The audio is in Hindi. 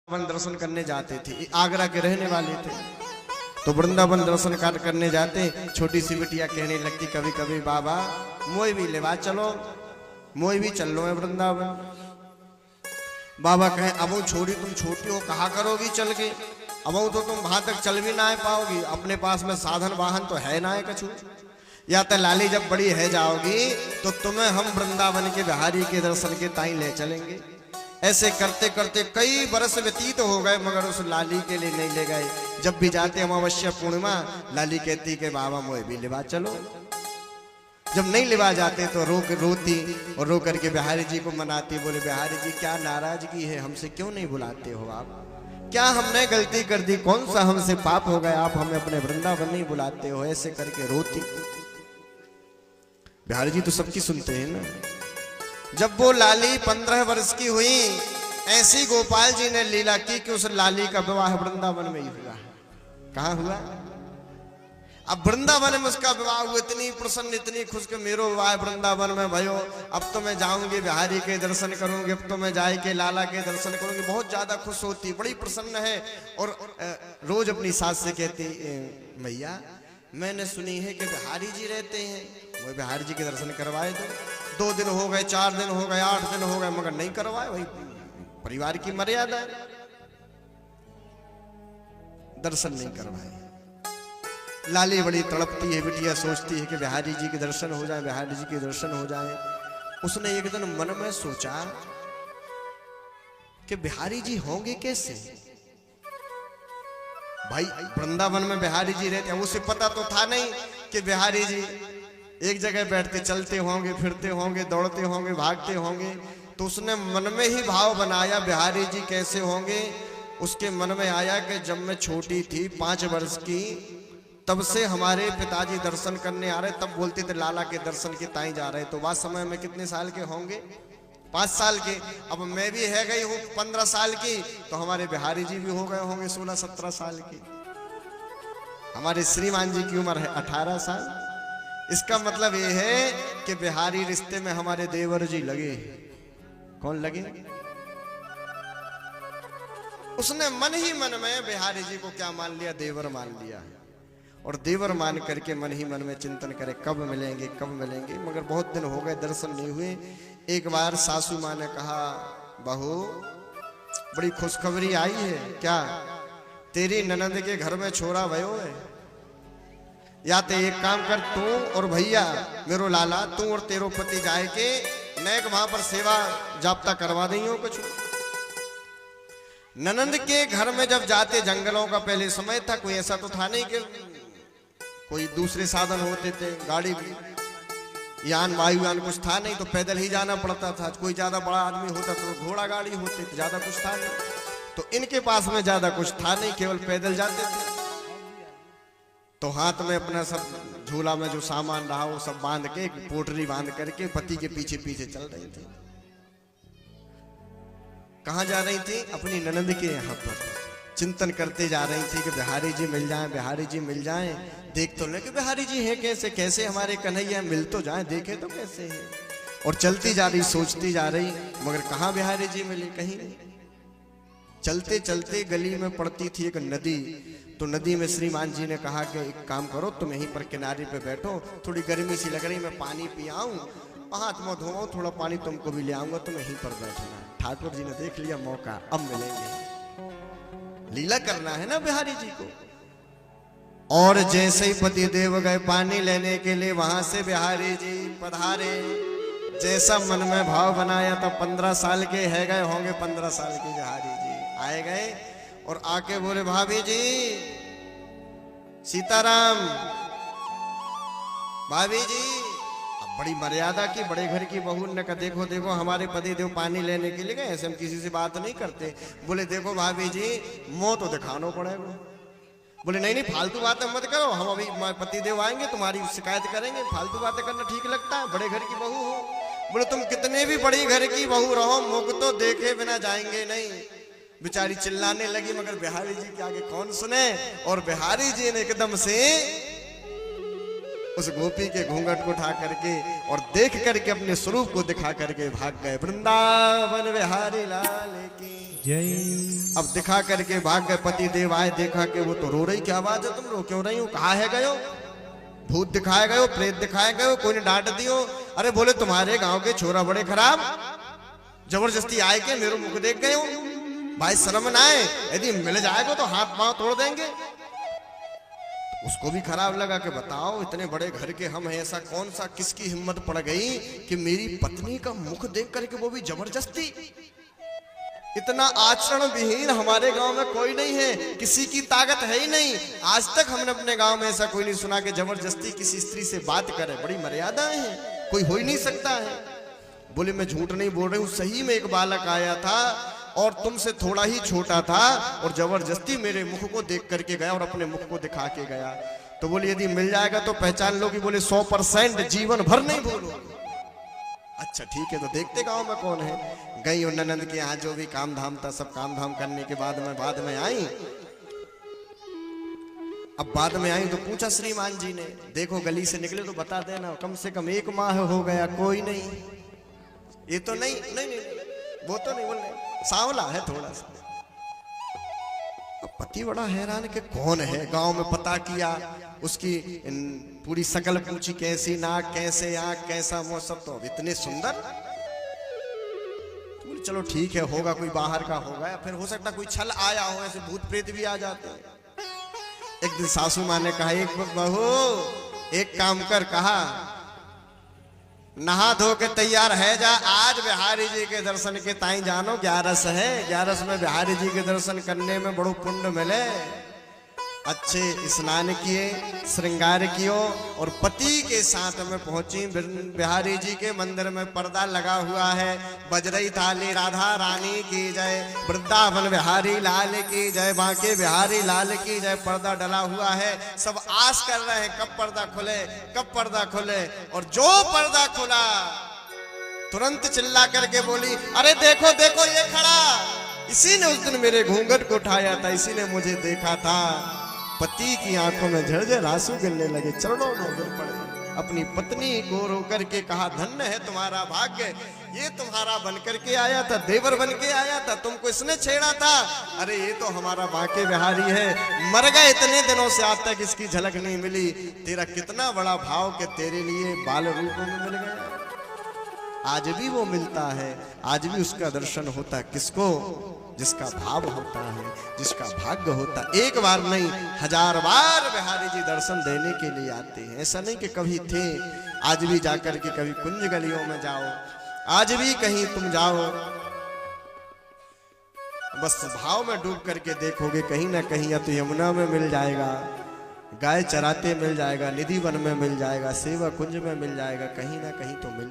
वृंदावन दर्शन करने जाते थे, आगरा के रहने वाले थे। तो वृंदावन दर्शन करने जाते, छोटी सी बिटिया कहने लगती कभी कभी, बाबा मोए भी लेवा चलो, मोए भी चल लो है वृंदावन। बाबा कहे अब छोड़ी तुम छोटी हो, कहा करोगी चल के, अब तो तुम वहां तक चल भी ना पाओगी, अपने पास में साधन वाहन तो है ना है कछु। या तो लाली जब बड़ी है जाओगी तो तुम्हें हम वृंदावन के बिहारी के दर्शन के ताई ले चलेंगे। ऐसे करते करते कई बरस व्यतीत हो गए, मगर उस लाली के लिए नहीं ले गए। जब भी जाते अमावस्या पूर्णिमा, लाली कहती कि बाबा मोए भी लेवा चलो। जब नहीं लेवा जाते तो रोती और रो करके बिहारी जी को मनाती, बोले बिहारी जी क्या नाराजगी है, हमसे क्यों नहीं बुलाते हो आप, क्या हमने गलती कर दी, कौन सा हमसे पाप हो गया, आप हमें अपने वृंदावन नहीं बुलाते हो। ऐसे करके रोती। बिहारी जी तो सबकी सुनते हैं ना। जब वो लाली 15 वर्ष की हुई, ऐसी गोपाल जी ने लीला की कि उस लाली का विवाह वृंदावन में ही हुआ। कहाँ हुआ? अब वृंदावन में उसका विवाह हुआ। इतनी प्रसन्न, इतनी खुश कि मेरो विवाह वृंदावन में भयो, अब तो मैं जाऊंगी बिहारी के दर्शन करूंगी, अब तो मैं जाए के लाला के दर्शन करूंगी। बहुत ज्यादा खुश होती, बड़ी प्रसन्न है। और रोज अपनी सास से कहती, मैया मैंने सुनी है कि बिहारी जी रहते हैं, वो बिहारी जी के दर्शन करवाए दो। 2 दिन हो गए, 4 दिन हो गए, 8 दिन हो गए, मगर नहीं करवाए। वही परिवार की मर्यादा है, दर्शन नहीं करवाए। लाली बड़ी तड़पती है, बिटिया सोचती है कि बिहारी जी के दर्शन हो जाए, बिहारी जी के दर्शन हो जाए। उसने एक दिन मन में सोचा कि बिहारी जी होंगे कैसे। भाई वृंदावन में बिहारी जी रहते हैं, उसे पता तो था नहीं कि बिहारी जी एक जगह बैठते चलते होंगे, फिरते होंगे, दौड़ते होंगे, भागते होंगे। तो उसने मन में ही भाव बनाया बिहारी जी कैसे होंगे। उसके मन में आया कि जब मैं छोटी थी 5 वर्ष की, तब से हमारे पिताजी दर्शन करने आ रहे, तब बोलते थे लाला के दर्शन के ताई जा रहे। तो वह समय में कितने साल के होंगे? 5 साल के। अब मैं भी है गई हूँ 15 साल की, तो हमारे बिहारी जी भी हो गए होंगे 16-17 साल की। हमारे श्रीमान जी की उम्र है 18 साल। इसका मतलब ये है कि बिहारी रिश्ते में हमारे देवर जी लगे। कौन लगे? उसने मन ही मन में बिहारी जी को क्या मान लिया? देवर मान लिया। और देवर मान करके मन ही मन में चिंतन करे कब मिलेंगे, कब मिलेंगे। मगर बहुत दिन हो गए, दर्शन नहीं हुए। एक बार सासू माँ ने कहा, बहू बड़ी खुशखबरी आई है। क्या? तेरी ननद के घर में छोरा भयो है। या तो एक काम कर, तू और भैया मेरो लाला, तू और तेरो पति जाए के नेक वहां पर सेवा जाप्ता करवा दें हो कुछ। ननद के घर में जब जाते, जंगलों का पहले समय था, कोई ऐसा तो था नहीं कि कोई दूसरे साधन होते थे, गाड़ी यान वायुयान कुछ था नहीं, तो पैदल ही जाना पड़ता था। कोई ज्यादा बड़ा आदमी होता तो घोड़ा गाड़ी होती थी, ज्यादा कुछ था नहीं। तो इनके पास में ज्यादा कुछ था नहीं, केवल पैदल जाते थे। तो हाथ में अपना सब झूला में जो सामान रहा वो सब बांध के, पोटरी बांध करके पति के पीछे पीछे चल रही थी। कहाँ जा रही थी? अपनी ननद के यहाँ पर चिंतन करते जा रही थी कि बिहारी जी मिल जाएं, बिहारी जी मिल जाएं। देख तो ले कि बिहारी जी है कैसे, कैसे हमारे कन्हैया मिल तो जाए, देखे तो कैसे है। और चलती जा रही, सोचती जा रही, मगर कहाँ बिहारी जी मिले? कहीं नहीं। चलते चलते गली में पड़ती थी एक नदी। तो नदी में श्रीमान जी ने कहा कि एक काम करो, तुम यहीं पर किनारे पे बैठो, थोड़ी गर्मी सी लग रही, मैं पानी पी आऊं, हाथ मुंह धोऊं, थोड़ा पानी तुमको भी ले आऊंगा, तुम यहीं पर बैठना। ठाकुर जी ने देख लिया मौका, अब मिलेंगे। लीला करना है ना बिहारी जी को। और जैसे ही पति देव गए पानी लेने के लिए, वहां से बिहारी जी पधारे। जैसा मन में भाव बनाया था, 15 साल के है गए होंगे, 15 साल के बिहारी जी आए गए और आके बोले, भाभी जी सीताराम, भाभी जी। अब बड़ी मर्यादा की, बड़े घर की बहू ने कहा, देखो देखो हमारे पति देव पानी लेने के लिए गए, ऐसे हम किसी से बात नहीं करते। बोले देखो भाभी जी, मुंह तो दिखाना पड़ेगा। बोले नहीं नहीं फालतू बातें मत करो, हम अभी पति देव आएंगे, तुम्हारी शिकायत करेंगे, फालतू बातें करना ठीक लगता है? बड़े घर की बहू हो। बोले तुम कितने भी बड़ी घर की बहू रहो, मुख तो देखे बिना जाएंगे नहीं। बेचारी चिल्लाने लगी, मगर बिहारी जी के आगे कौन सुने। और बिहारी जी ने एकदम से उस गोपी के घूंघट को उठा करके और देख करके अपने स्वरूप को दिखा करके भाग गए। वृंदावन बिहारी लाल की जय। अब दिखा करके भाग गए। पति देव आए, देखा कि वो तो रो रही। क्या बात है, तुम रो क्यों रही हो? कहाँ है गयो? भूत दिखाए गयो, प्रेत दिखाए गयो, कोई ने डांट दियो? अरे बोले तुम्हारे गांव के छोरा बड़े खराब, जबरदस्ती आए के मेरे मुख देख गए हो। भाई शर्म ना आए, यदि मिल जाएगा तो हाथ पांव तोड़ देंगे। उसको भी खराब लगा कि बताओ इतने बड़े घर के हम हैं, ऐसा कौन सा किसकी हिम्मत पड़ गई कि मेरी पत्नी का मुख देख करके, वो भी जबरदस्ती। इतना आचरण विहीन हमारे गांव में कोई नहीं है, किसी की ताकत है ही नहीं। आज तक हमने अपने गांव में ऐसा कोई नहीं सुना कि जबरदस्ती किसी स्त्री से बात करे। बड़ी मर्यादाएं हैं, कोई हो ही नहीं सकता है। बोले मैं झूठ नहीं बोल रही हूं, सही में एक बालक आया था और तुमसे थोड़ा ही छोटा था और जबरदस्ती मेरे मुख को देख करके गया और अपने मुख को दिखा के गया। तो बोले यदि मिल जाएगा तो पहचान लोगी। बोले 100% जीवन भर नहीं भूलो। अच्छा ठीक है, तो देखते गांव में कौन है। गई और ननद के यहाँ जो भी काम धाम था, सब काम धाम करने के बाद में आई। अब बाद में आई तो पूछा श्रीमान जी ने, देखो गली से निकले तो बता देना, कम से कम 1 माह हो गया कोई नहीं। ये तो नहीं नहीं नहीं वो तो नहीं, बोल सांवला है थोड़ा सा। अब पति बड़ा हैरान कि कौन है। गांव में पता किया, उसकी पूरी शकल पूछी, कैसी नाक, कैसे आंख, कैसा मुंह, सब तो अब इतने सुंदर। चलो ठीक है, होगा कोई बाहर का होगा, या फिर हो सकता कोई छल आया हो, ऐसे भूत प्रेत भी आ जाते हैं। एक दिन सासू माँ ने कहा, एक बहू एक काम कर, कहा नहा धो के तैयार है जा, आज बिहारी जी के दर्शन के ताई जानो 11 है। 11 में बिहारी जी के दर्शन करने में बड़ो पुण्य मिले। अच्छे स्नान किए, श्रृंगार कियो और पति के साथ में पहुंची। बिहारी जी के मंदिर में पर्दा लगा हुआ है, बज रही थाली राधा रानी की जय, वृंदावन बिहारी लाल की जय, बांके बिहारी लाल की जय। पर्दा डला हुआ है, सब आस कर रहे हैं कब पर्दा खुले, कब पर्दा खुले। और जो पर्दा खुला तुरंत चिल्ला करके बोली, अरे देखो देखो ये खड़ा, इसी ने उस दिन मेरे घूंघट को उठाया था, इसी ने मुझे देखा था। पति की आंखों में झरझर आंसू गिरने लगे, चरणों में गिर पड़े। अपनी पत्नी को रो करके कहा, धन्य है तुम्हारा भाग्य, ये तुम्हारा बन करके आया था, देवर बन के आया था, तुमको इसने छेड़ा था। अरे ये तो हमारा बांके बिहारी है, मर गए इतने दिनों से, आज तक इसकी झलक नहीं मिली। तेरा कितना बड़ा भाव के तेरे लिए बाल रूप में मिल गया। आज भी वो मिलता है, आज भी उसका दर्शन होता है। किसको? जिसका भाव होता है, जिसका भाग्य होता है। एक बार नहीं 1000 बार बिहारी जी दर्शन देने के लिए आते हैं। ऐसा नहीं कि कभी थे, आज भी जाकर के कभी कुंज गलियों में जाओ, आज भी कहीं तुम जाओ, बस भाव में डूब करके देखोगे, कहीं ना कहीं या तो यमुना में मिल जाएगा, गाय चराते मिल जाएगा, निधि वन में मिल जाएगा, सेवा कुंज में मिल जाएगा, कहीं ना कहीं तो मिल